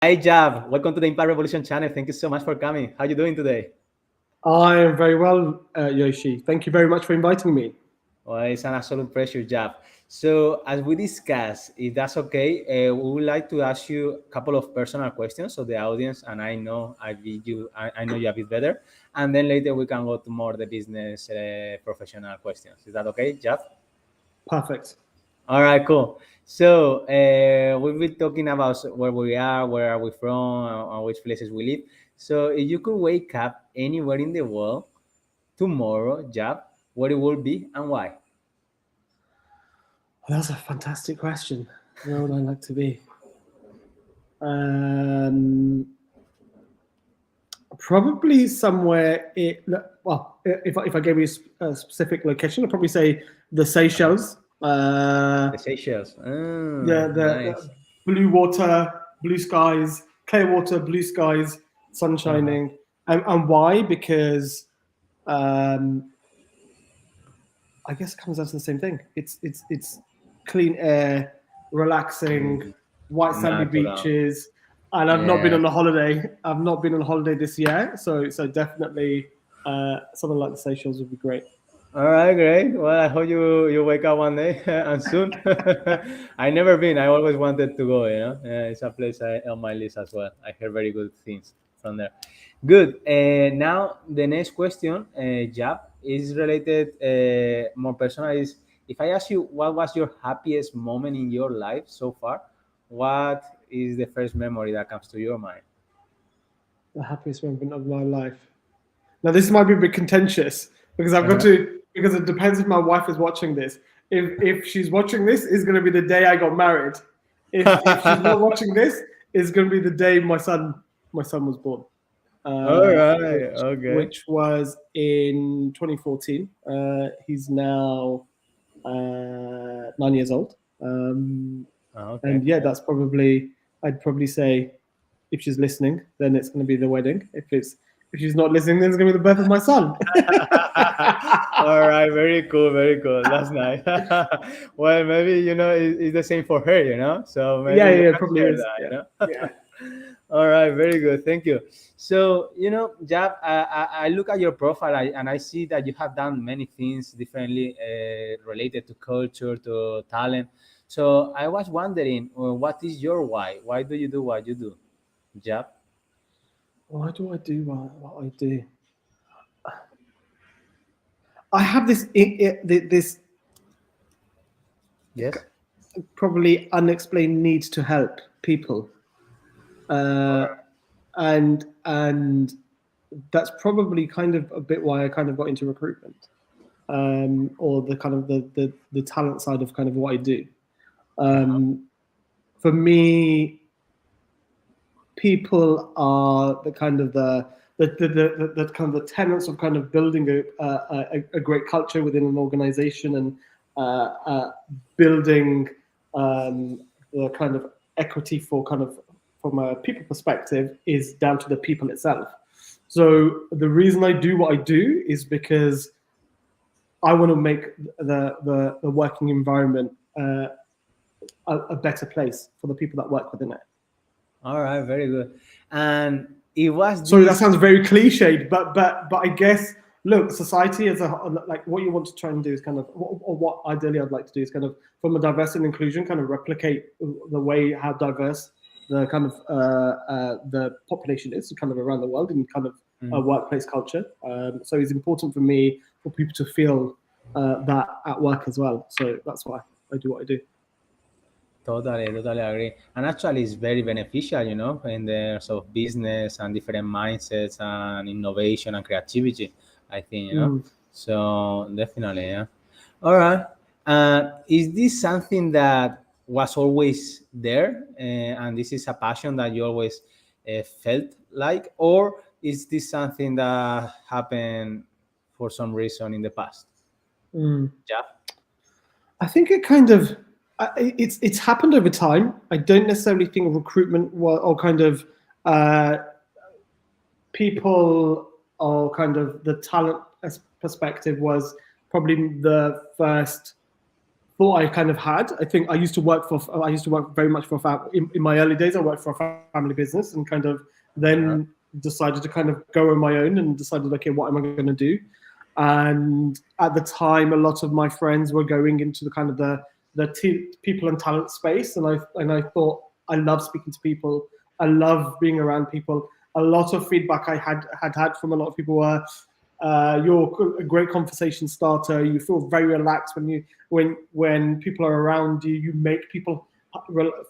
Hi, Jab. Welcome to the Impact Revolution channel. Thank you so much for coming. How are you doing today? I am very well, Yoshi. Thank you very much for inviting me. Well, it's an absolute pleasure, Jab. So, as we discussed, if that's okay, we would like to ask you a couple of personal questions so the audience and I know you a bit better, and then later we can go to more the business professional questions. Is that okay, Jab? Perfect. All right, cool. So we've been talking about where we are, where are we from, and which places we live. So if you could wake up anywhere in the world tomorrow, Jab, what it would be and why? Well, that's a fantastic question. Where would I like to be? Um, Probably somewhere. If I gave you a specific location, I'd probably say the Seychelles. The Seychelles. Yeah, Nice. the blue water, blue skies, clear water, blue skies, sun Uh-huh. shining, and why? Because um, I guess it comes down to the same thing. It's clean air, relaxing, white sandy Natural. beaches, and I've not been Yeah. on a holiday. I've not been on a holiday this year, so definitely something like the Seychelles would be great. All right, great. Well, I hope you wake up one day and soon. I never been. I always wanted to go. It's a place on my list as well. I heard very good things from there. Good. Now the next question, Jab, is related more personal. Is if I ask you what was your happiest moment in your life so far, what is the first memory that comes to your mind? The happiest moment of my life. Now this might be a bit contentious because I've got Uh-huh. to because it depends if my wife is watching this. If she's watching this, it's going to be the day I got married. If she's not watching this, it's going to be the day my son was born. All right. Which Okay. which was in 2014. He's now 9 years old. Okay. And yeah, that's probably I'd probably say if she's listening, then it's going to be the wedding. If she's not listening, then it's going to be the birth of my son. All right, very cool, very cool. That's nice. Well, maybe it's the same for her, So maybe Yeah, you yeah, it can probably share is. that, Yeah, yeah. All right, very good. Thank you. So, Jab, I look at your profile and I see that you have done many things differently related to culture, to talent. So I was wondering, what is your why? Why do you do what you do, Jab? Why do I do what I do? I have this Yes. probably unexplained need to help people, uh, and that's probably kind of a bit why I kind of got into recruitment, or the kind of the talent side of kind of what I do. Uh-huh. Um, for me, people are the kind of the kind of the tenets of kind of building a great culture within an organization and building the kind of equity for kind of from a people perspective is down to the people itself. So the reason I do what I do is because I want to make the working environment a better place for the people that work within it. All right, very good. And it was Sorry, that this. sounds very cliched, but I guess look, society as a like what you want to try and do is kind of, or what ideally I'd like to do is kind of from a diversity and inclusion, kind of replicate the way how diverse the kind of the population is kind of around the world in kind of a Mm, workplace culture. So it's important for me for people to feel that at work as well. So that's why I do what I do. totally, totally agree. And actually, it's very beneficial, in terms of business and different mindsets and innovation and creativity. I think. Mm. So definitely, yeah. All right. Is this something that was always there, and this is a passion that you always felt like, or is this something that happened for some reason in the past? Mm. Yeah. I think it kind of it's happened over time. I don't necessarily think recruitment or kind of uh, people or kind of the talent perspective was probably the first thought I kind of had. I think I used to work very much for in my early days. I worked for a family business and kind of then Uh-huh. decided to kind of go on my own and decided, okay, what am I going to do? And at the time, a lot of my friends were going into the kind of people and talent space, and I thought I love speaking to people. I love being around people. A lot of feedback I had from a lot of people were, you're a great conversation starter. You feel very relaxed when people are around you. You make people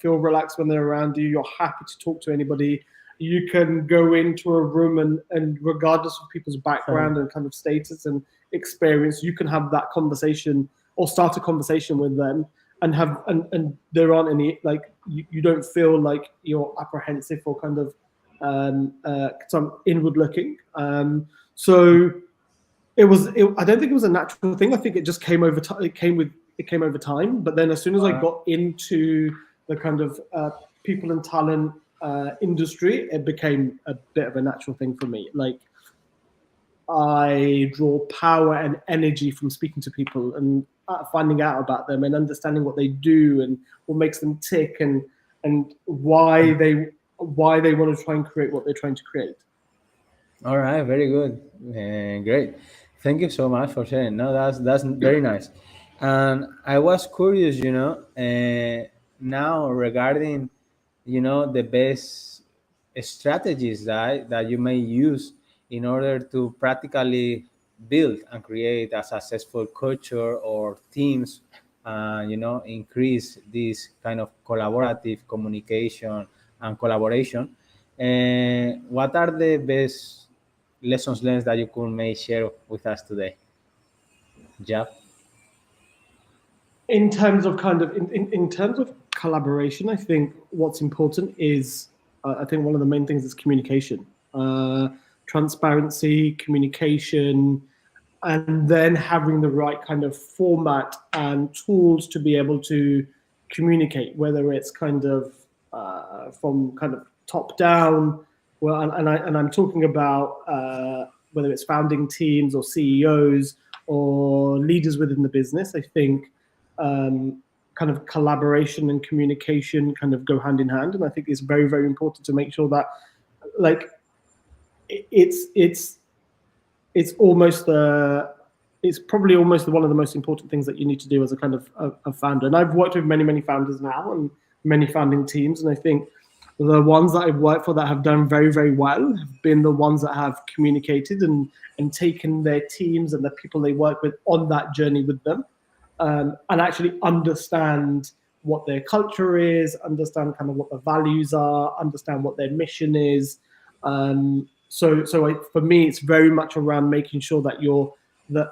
feel relaxed when they're around you. You're happy to talk to anybody. You can go into a room and regardless of people's background and kind of status and experience, you can have that conversation or start a conversation with them and and there aren't any like you don't feel like you're apprehensive or kind of some inward looking. So I don't think it was a natural thing. I think it just came over time. It came over time. But then as soon as I got into the kind of people and talent industry, it became a bit of a natural thing for me. Like I draw power and energy from speaking to people and finding out about them and understanding what they do and what makes them tick and why they want to try and create what they're trying to create. All right, very good, great. Thank you so much for sharing. No, that's very nice. And I was curious, now regarding, the best strategies that you may use in order to practically build and create a successful culture or teams, increase this kind of collaborative communication and collaboration. And what are the best lessons learned that you could may share with us today, Jeff? In terms of kind of in terms of collaboration, I think what's important is I think one of the main things is communication, transparency, communication, and then having the right kind of format and tools to be able to communicate, whether it's kind of from kind of top down. Well, and I'm talking about whether it's founding teams or CEOs or leaders within the business. I think kind of collaboration and communication kind of go hand in hand, and I think it's very very important to make sure that like it's it's almost the it's probably almost one of the most important things that you need to do as a kind of a founder. And I've worked with many founders now and many founding teams, and I think the ones that I've worked for that have done very very well have been the ones that have communicated and taken their teams and the people they work with on that journey with them, and actually understand what their culture is, understand kind of what the values are, understand what their mission is. For me, it's very much around making sure that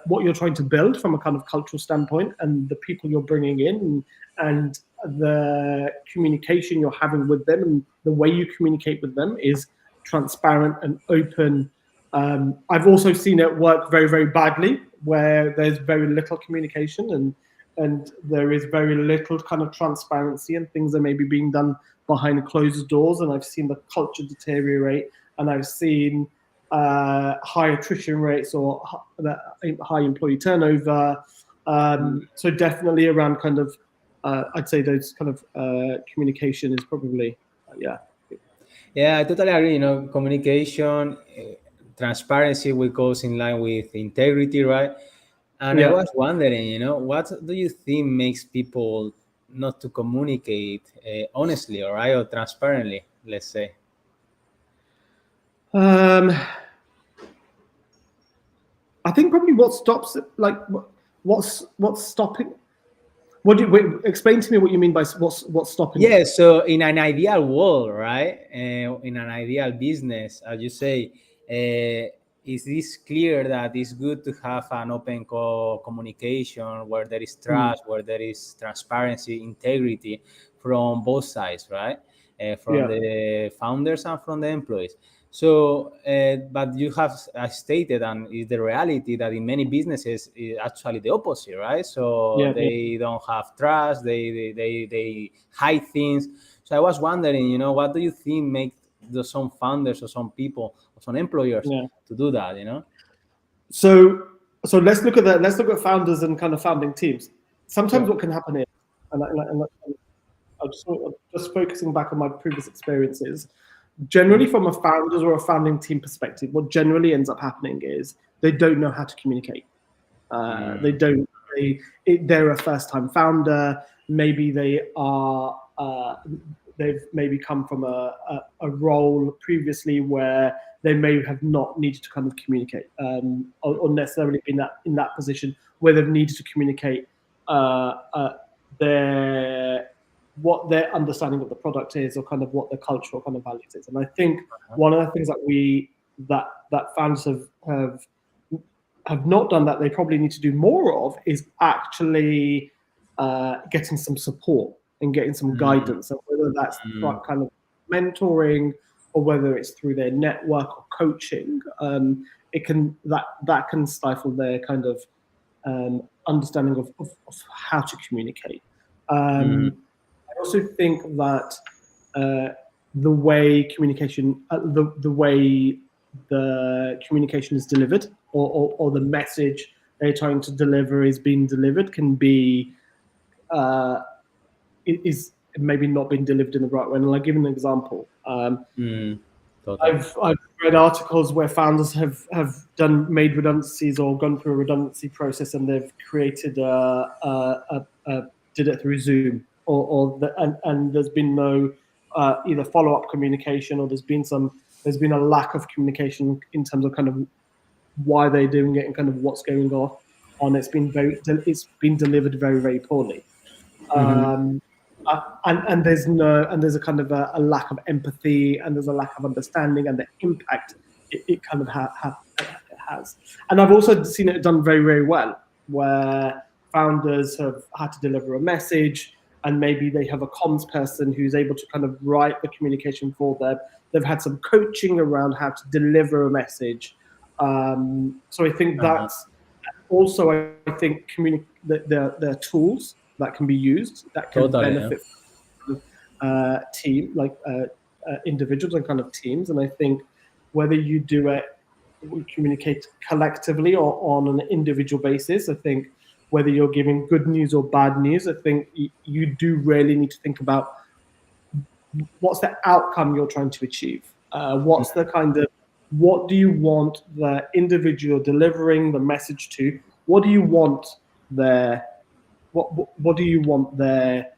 what you're trying to build from a kind of cultural standpoint and the people you're bringing in and the communication you're having with them and the way you communicate with them is transparent and open. I've also seen it work very, very badly where there's very little communication and there is very little kind of transparency and things are maybe being done behind closed doors. And I've seen the culture deteriorate, and I've seen high attrition rates or high employee turnover. So definitely around kind of, I'd say those kind of communication is probably, yeah. Yeah, I totally agree. Communication, transparency, will goes in line with integrity, right? And I Yeah. was wondering, what do you think makes people not to communicate honestly, all right, or transparently, let's say? I think probably what stops it, like what's stopping. What do you wait, explain to me what you mean by what's stopping it? Yeah, so in an ideal world, right? In an ideal business, as you say, is this clear that it's good to have an open communication where there is Hmm. trust, where there is transparency, integrity from both sides, right? From Yeah. the founders and from the employees. So, but you have stated, and is the reality that in many businesses is actually the opposite, right? So Yeah. Yeah. they don't have trust, they hide things. So I was wondering, what do you think make some founders or some people or some employers Yeah. to do that? So let's look at that. Let's look at founders and kind of founding teams. sometimes Sure. what can happen is, and I'm just focusing back on my previous experiences. Generally, from a founders or a founding team perspective, what generally ends up happening is they don't know how to communicate. They don't. They're a first-time founder. Maybe they are. They've maybe come from a role previously where they may have not needed to kind of communicate, or necessarily been in that position where they've needed to communicate their what their understanding of the product is, or kind of what their cultural kind of values is. And I think one of the things that founders have not done that they probably need to do more of is actually getting some support and getting some guidance, and whether that's kind of mentoring or whether it's through their network or coaching. It can that can stifle their kind of understanding of how to communicate. I also think that the way communication, the way the communication is delivered, or the message they're trying to deliver is being delivered, can be is maybe not being delivered in the right way. And I'll give an example. Totally. I've read articles where founders have made redundancies or gone through a redundancy process, and they've created did it through Zoom, and there's been no either follow-up communication, or there's been a lack of communication in terms of kind of why they're doing it and kind of what's going on. It's been delivered very, very poorly. And there's a kind of a lack of empathy, and there's a lack of understanding, and the impact it kind of has. And I've also seen it done very, very well, where founders have had to deliver a message, and maybe they have a comms person who's able to kind of write the communication for them. They've had some coaching around how to deliver a message. So I think that's also, I think, there are tools that can be used that can benefit team, like individuals and kind of teams. And I think whether you do it, communicate collectively or on an individual basis, I think whether you're giving good news or bad news, I think you do really need to think about what's the outcome you're trying to achieve. What's the kind of, what do you want the individual delivering the message to? What do you want their what do you want their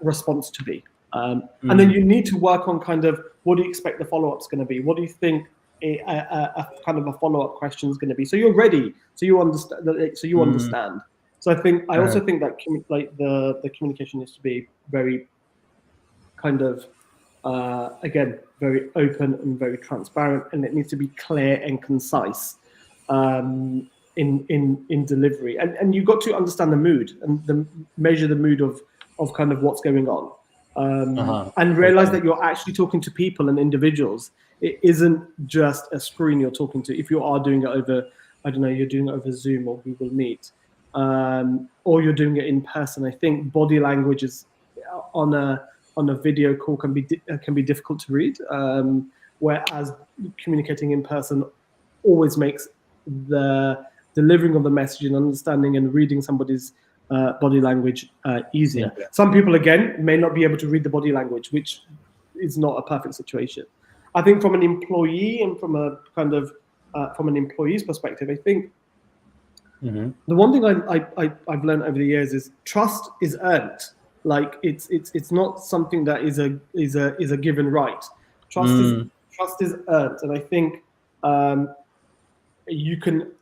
response to be? And then you need to work on kind of, what do you expect the follow-up's going to be? What do you think a kind of a follow-up question is going to be? So you're ready. So you understand. So you understand. So I also think that the communication needs to be very kind of again, very open and very transparent, and it needs to be clear and concise in delivery. And you've got to understand the mood and measure the mood of kind of what's going on, and realize that you're actually talking to people and individuals. It isn't just a screen you're talking to. If you are doing it over, I don't know, you're doing it over Zoom or Google Meet, or you're doing it in person, I think body language is on a video call can be difficult to read, whereas communicating in person always makes the delivering of the message and understanding and reading somebody's body language easier. Yeah. Some people, again, may not be able to read the body language, which is not a perfect situation. I think from an employee and from a kind of from an employee's perspective, I think the one thing I've learned over the years is trust is earned. Like it's not something that is a given right. Trust is earned, and I think you can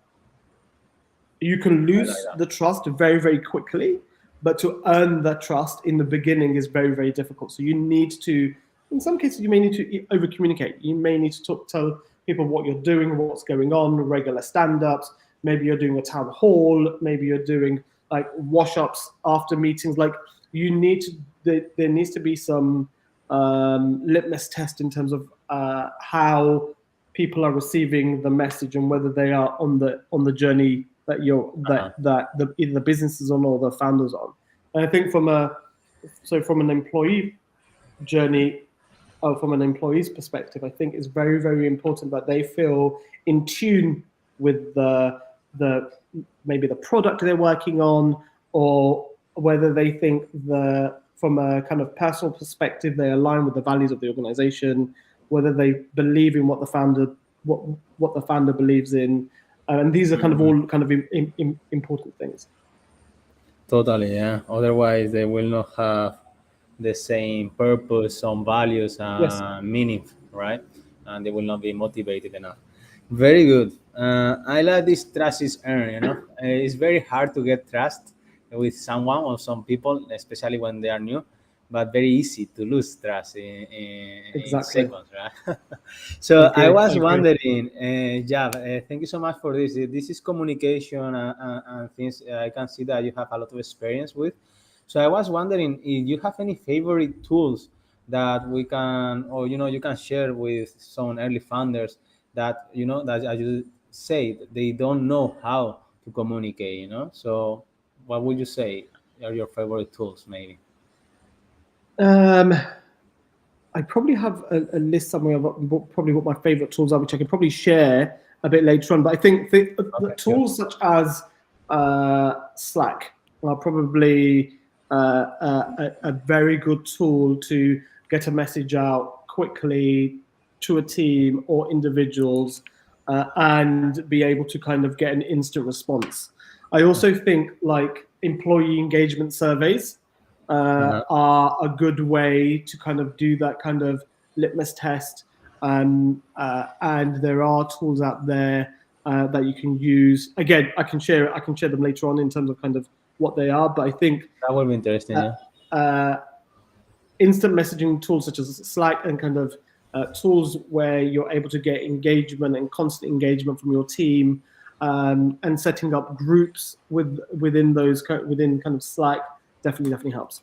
lose the trust very, very quickly, but to earn that trust in the beginning is very, very difficult. So you need to, in some cases, you may need to over communicate. You may need to tell people what you're doing, what's going on, regular stand-ups. Maybe you're doing a town hall. Maybe you're doing like wash-ups after meetings. Like you need to, there needs to be some litmus test in terms of how people are receiving the message and whether they are on the journey that either the business is on or the founder's on. And I think from an employee journey, or from an employee's perspective, I think it's very, very important that they feel in tune with the maybe the product they're working on, or whether they think from a kind of personal perspective they align with the values of the organization, whether they believe in what what the founder believes in, and these are kind of Mhm. all kind of important things. Totally, yeah. Otherwise, they will not have the same purpose, some values, Yes, and meaning, right? And they will not be motivated enough. Very good. I like this trust is earned. It's very hard to get trust with someone or some people, especially when they are new, but very easy to lose trust in exactly. seconds, right? So I I agree. I was agree. wondering, thank you so much for this. This is communication and things I can see that you have a lot of experience with. So I was wondering if you have any favorite tools that we can, or you can share with some early founders that that, as you say, they don't know how to communicate. So what would you say are your favorite tools, maybe? Um, I probably have a list somewhere of probably what my favorite tools are, which I could probably share a bit later on. But I think the Okay, sure. tools such as Slack are probably a very good tool to get a message out quickly to a team or individuals, and be able to kind of get an instant response. I also think like employee engagement surveys Uh-huh. are a good way to kind of do that kind of litmus test. And there are tools out there that you can use. Again, I can share them later on in terms of kind of what they are. But I think That will be interesting. uh, Yeah. uh, instant messaging tools such as Slack and kind of tools where you're able to get engagement and constant engagement from your team, and setting up groups within kind of Slack definitely helps.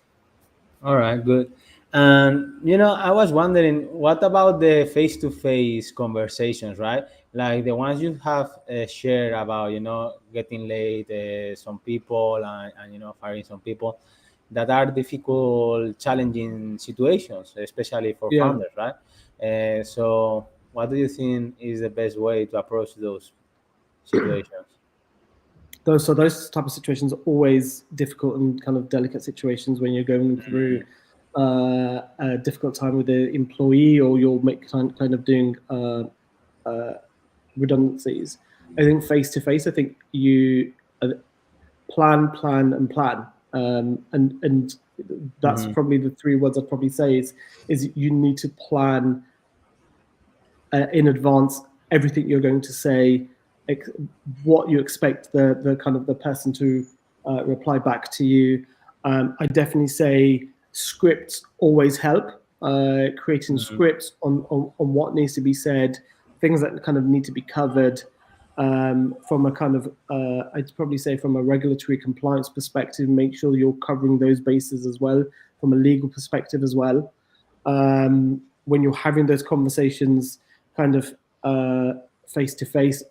All right, good. And I was wondering, what about the face-to-face conversations, right? Like the ones you have shared about, getting late, some people, and firing some people, that are difficult, challenging situations, especially for Yeah. founders, right? So, what do you think is the best way to approach those situations? Those type of situations are always difficult and kind of delicate situations when you're going through a difficult time with the employee, or you're kind of doing redundancies. I think face to face, I think you plan, and plan. And that's Mm-hmm. probably the three words I'd probably say is you need to plan in advance everything you're going to say, what you expect the kind of the person to reply back to you. I definitely say scripts always help. Creating Mm-hmm. scripts on what needs to be said, things that kind of need to be covered, from a kind of I'd probably say from a regulatory compliance perspective, make sure you're covering those bases as well from a legal perspective as well. When you're having those conversations kind of face to face,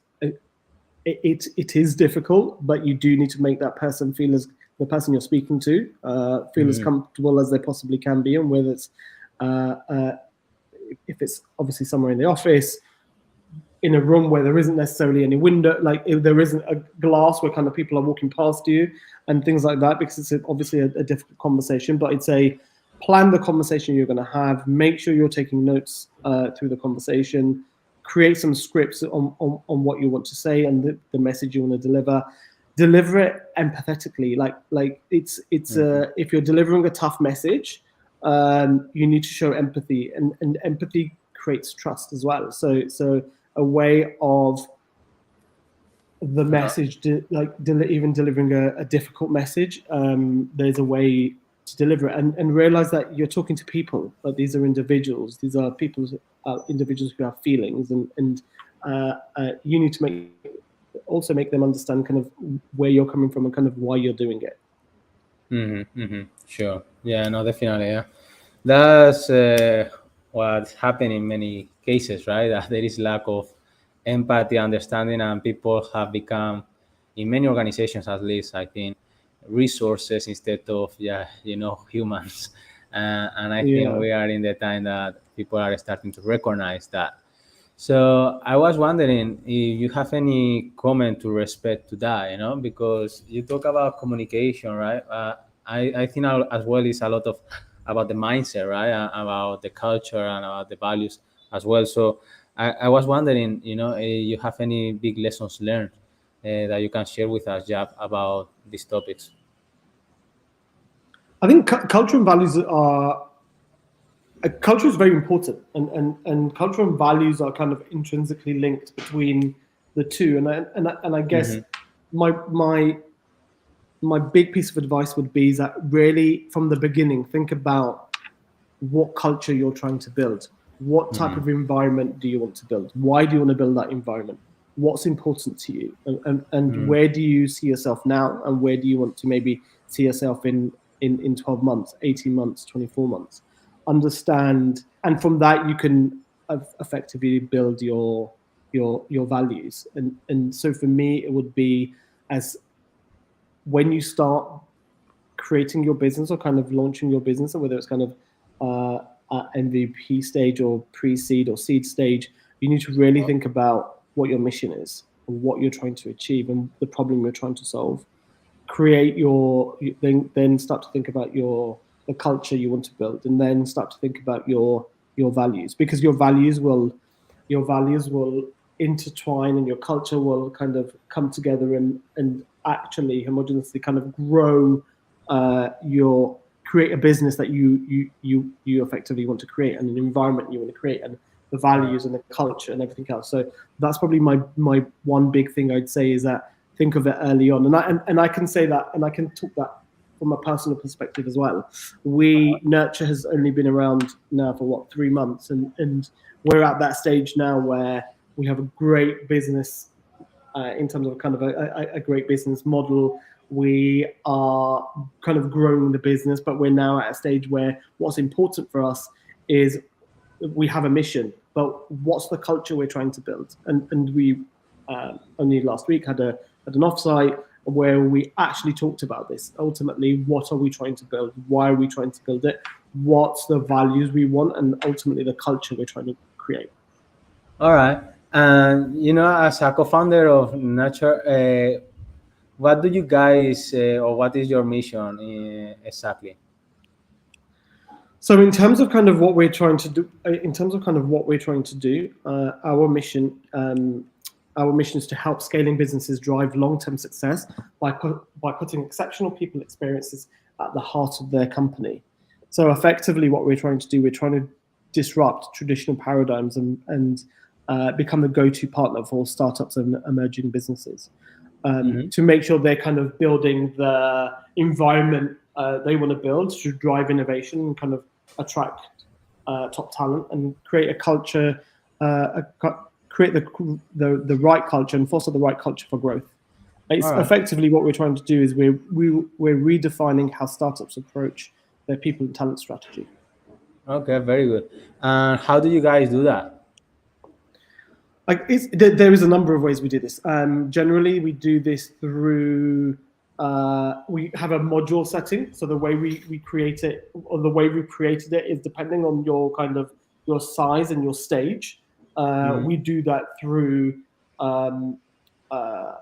it is difficult, but you do need to make that person feel as the person you're speaking to feel as Mm-hmm. comfortable as they possibly can be, and whether it's uh, uh, if it's obviously somewhere in the office, in a room where there isn't necessarily any window, like if there isn't a glass where kind of people are walking past you and things like that, because it's obviously a difficult conversation. But it's a plan the conversation you're going to have, make sure you're taking notes through the conversation, create some scripts on what you want to say and the message you want to deliver it empathetically. Like it's Mm-hmm. if you're delivering a tough message, you need to show empathy, and empathy creates trust as well. So a way of the Uh-huh. message, even delivering a difficult message, there's a way to deliver it, and realize that you're talking to people, but these are individuals. These are people, individuals who have feelings, and you need to also make them understand kind of where you're coming from and kind of why you're doing it. Mm-hmm. Mm-hmm. Sure. Yeah. No. Definitely. Yeah. That's what's happening in many cases, right? That there is lack of empathy, understanding, and people have become, in many organizations at least, I think, resources instead of, yeah, humans. And I think Yeah. we are in the time that people are starting to recognize that. So I was wondering if you have any comment to respect to that, because you talk about communication, right? I think as well is a lot of about the mindset, right? About the culture and about the values as well. So I was wondering, if you have any big lessons learned that you can share with us, Jab, about these topics. I think culture and values are culture is very important, and culture and values are kind of intrinsically linked between the two. And I guess Mm-hmm. my my big piece of advice would be is that really from the beginning think about what culture you're trying to build. What type Mm-hmm. of environment do you want to build? Why do you want to build that environment? What's important to you? And Mm-hmm. where do you see yourself now? And where do you want to maybe see yourself in 12 months, 18 months, 24 months? Understand. And from that, you can effectively build your values. And so for me, it would be as when you start creating your business or kind of launching your business, or whether it's kind of MVP stage or pre-seed or seed stage, you need to really think about what your mission is, and what you're trying to achieve, and the problem you're trying to solve. Create your then start to think about the culture you want to build, and then start to think about your values, because your values will intertwine, and your culture will kind of come together and actually homogeneously kind of grow your create a business that you effectively want to create, and an environment you want to create, and the All right. values and the culture and everything else. So that's probably my one big thing I'd say, is that think of it early on. And I can say that, and I can talk that from a personal perspective as well. We Nurture has only been around now for what, 3 months, and we're at that stage now where we have a great business in terms of kind of a great business model. We are kind of growing the business, but we're now at a stage where what's important for us is we have a mission, but what's the culture we're trying to build? And we only last week had an offsite where we actually talked about this. Ultimately, what are we trying to build? Why are we trying to build it? What's the values we want, and ultimately the culture we're trying to create? All right. And as a co-founder of Nature, what do you guys, or what is your mission exactly? So in terms of kind of what we're trying to do, our mission is to help scaling businesses drive long-term success by putting exceptional people experiences at the heart of their company. So effectively, what we're trying to do, we're trying to disrupt traditional paradigms and become the go-to partner for startups and emerging businesses, Mm-hmm. to make sure they're kind of building the environment they want to build to drive innovation and kind of attract top talent, and create a culture, create the right culture, and foster the right culture for growth. It's All right. effectively what we're trying to do is we're redefining how startups approach their people and talent strategy. Okay, very good. And how do you guys do that? There is a number of ways we do this. Generally, we do this through we have a module setting. So the way we create it, or the way we created it, is depending on your kind of your size and your stage. Mm-hmm. We do that through um, uh,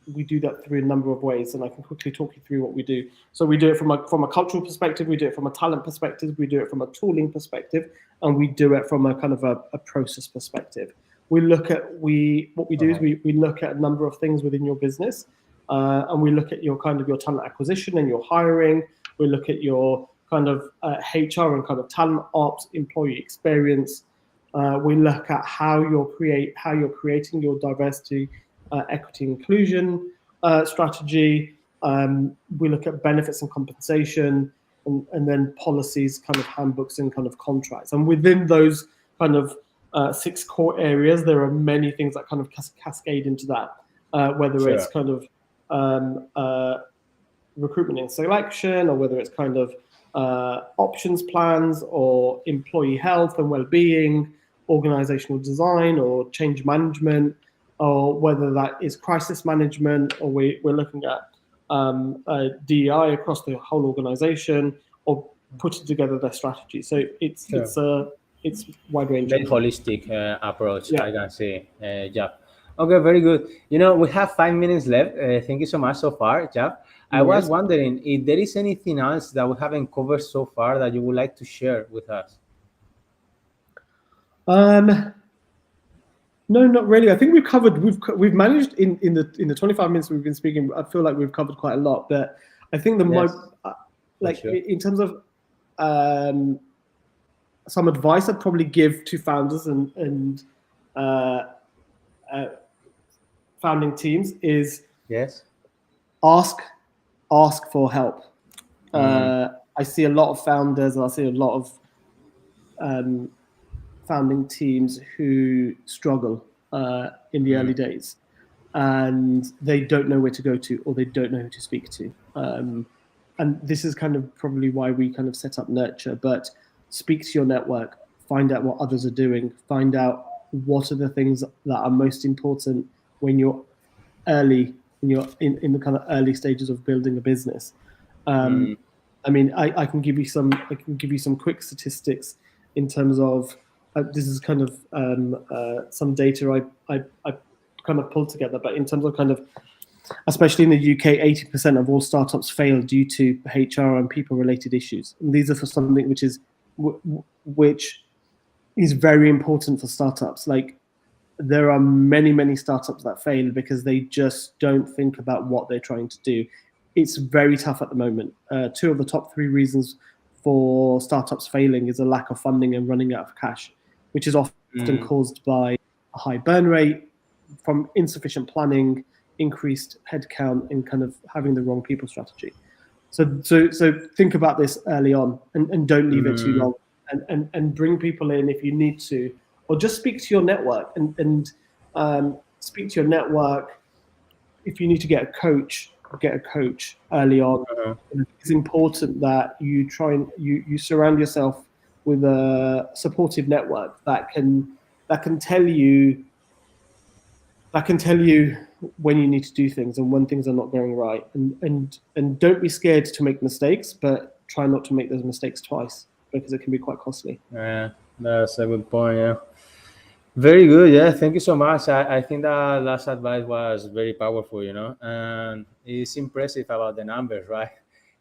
a number of ways, and I can quickly talk you through what we do. So we do it from a cultural perspective, we do it from a talent perspective, we do it from a tooling perspective, and we do it from a kind of a process perspective. We look at what we do is Uh-huh. we look at a number of things within your business, and we look at your kind of your talent acquisition and your hiring. We look at your kind of HR and kind of talent ops, employee experience. We look at how you're creating your diversity, equity, inclusion strategy. We look at benefits and compensation, and then policies, kind of handbooks and kind of contracts. And within those kind of six core areas, there are many things that kind of cascade into that, whether it's Sure. kind of um, uh, recruitment and selection, or whether it's kind of options plans, or employee health and well-being, organizational design, or change management, or whether that is crisis management, or we're looking at DEI across the whole organization, or putting together their strategy. So Sure. it's wide Very ranging. holistic approach, Yeah. I can say, Jab. Okay, very good. You know, we have 5 minutes left. Thank you so much so far, Jab. I No was worries. wondering if there is anything else that we haven't covered so far that you would like to share with us. Um, no, not really. I think we've covered. We've managed in the 25 minutes we've been speaking. I feel like we've covered quite a lot. But I think Yes, for like sure. in terms of um, some advice I'd probably give to founders and uh, uh, founding teams is Yes. ask ask for help. Mm, I see a lot of founders, and I see a lot of um, founding teams who struggle in the early mm, days, and they don't know where to go to, or they don't know who to speak to. And this is kind of probably why we kind of set up Nurture. But speak to your network, find out what others are doing, find out what are the things that are most important when you're when you're in the kind of early stages of building a business. Um, mm, I mean, I can give you some quick statistics in terms of this is kind of some data I kind of pulled together, but in terms of kind of especially in the UK, 80% of all startups fail due to HR and people related issues. And these are for something which is very important for startups. Like there are many startups that fail because they just don't think about what they're trying to do. It's very tough at the moment. Two of the top three reasons for startups failing is a lack of funding and running out of cash, which is often mm, caused by a high burn rate from insufficient planning, increased headcount, and kind of having the wrong people strategy. So think about this early on, and don't leave it too mm, long, and bring people in if you need to, or just speak to your network and speak to your network. If you need to get a coach early on. uh, It's important that you try and you surround yourself with a supportive network that can tell you when you need to do things and when things are not going right, and don't be scared to make mistakes, but try not to make those mistakes twice because it can be quite costly. yeah, that's a good point. Yeah. Very good. Yeah. Thank you so much. I think that last advice was very powerful, you know, and it's impressive about the numbers, right?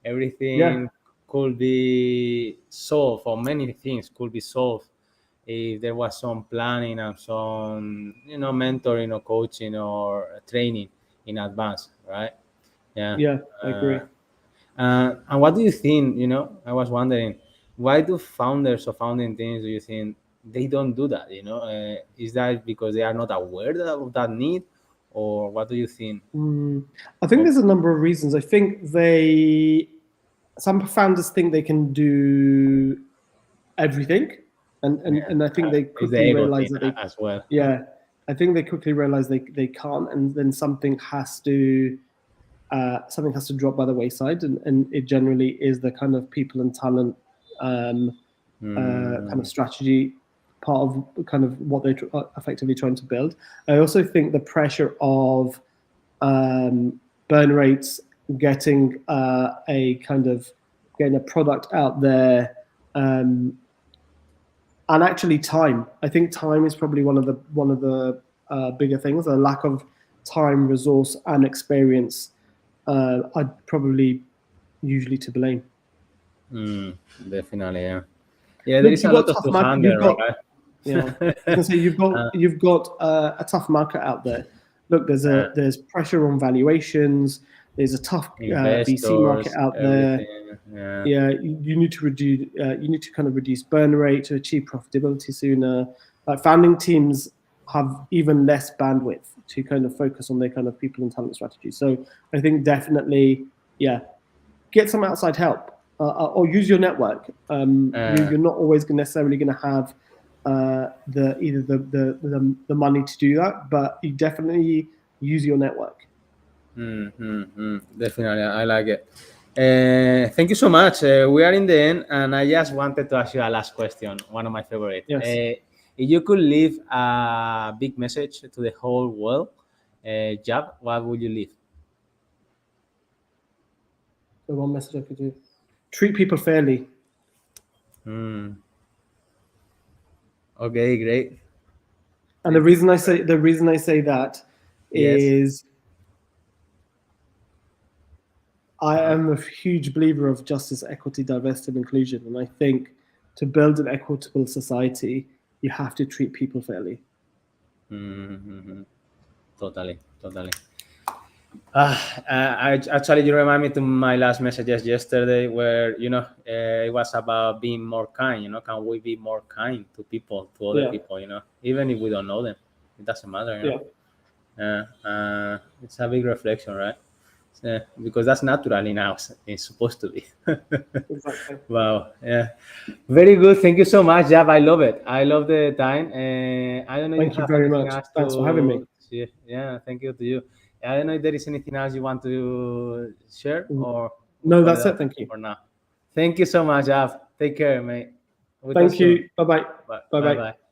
Yeah, Everything could be solved, or many things could be solved if there was some planning and some, mentoring or coaching or training in advance, right? Yeah. yeah, I agree. Uh, and what do you think? I was wondering, why do founders or founding teams, do you think they don't do that? Is that because they are not aware of that need, or what do you think? I think Oh, there's a number of reasons. I think some founders think they can do everything, yeah, and I think they it's the quickly ego realize thing that they as well. yeah, I think they quickly realize they can't, and then something has to drop by the wayside, and it generally is the kind of people and talent um, kind of Mm, strategy part of kind of what they're effectively trying to build. I also think the pressure of burn rates, getting getting a product out there, um, and actually time. I think time is probably one of the bigger things. A lack of time, resource, and experience. I'd probably usually to blame. mm, definitely, yeah. Yeah, there Look, is you've a got lot a of tough to market. You've handle, got right? Yeah, I was gonna say uh, you've got a tough market out there. Look, uh, there's pressure on valuations. There's a tough VC market investors, out there. everything. Yeah. Yeah, you need to reduce. You need to kind of reduce burn rate to achieve profitability sooner. Like founding teams have even less bandwidth to kind of focus on their kind of people and talent strategy. So I think definitely, yeah, get some outside help or use your network. Uh, You're not always necessarily going to have the money to do that, but you definitely use your network. Definitely, I like it. Thank you so much. We are in the end, and I just wanted to ask you a last question, one of my favorites. Yes. If you could leave a big message to the whole world, Jab, what would you leave? So one message I could do: treat people fairly. Mm, Okay, great. And the Thank you. reason I say that Yes. is I Uh-huh. am a huge believer of justice, equity, diversity, and inclusion. And I think to build an equitable society, you have to treat people fairly. Mm-hmm. Totally, totally. Actually, you remind me to my last messages yesterday, where it was about being more kind. Can we be more kind to people, to other Yeah, people? Even if we don't know them, it doesn't matter. yeah, It's a big reflection, right? Because that's natural in us. It's supposed to be. exactly. Wow. Yeah. Very good. Thank you so much, Jab. I love it. I love the time. And I don't know if you Thank you have very anything much. else Thanks for having me. to. Yeah. Thank you to you. I don't know if there is anything else you want to share, or we No, call it that's it. up Thank you. for now. Thank you so much, Jab. Take care, mate. We talk Thank soon. you. Bye bye. Bye. Bye Bye. bye. Bye.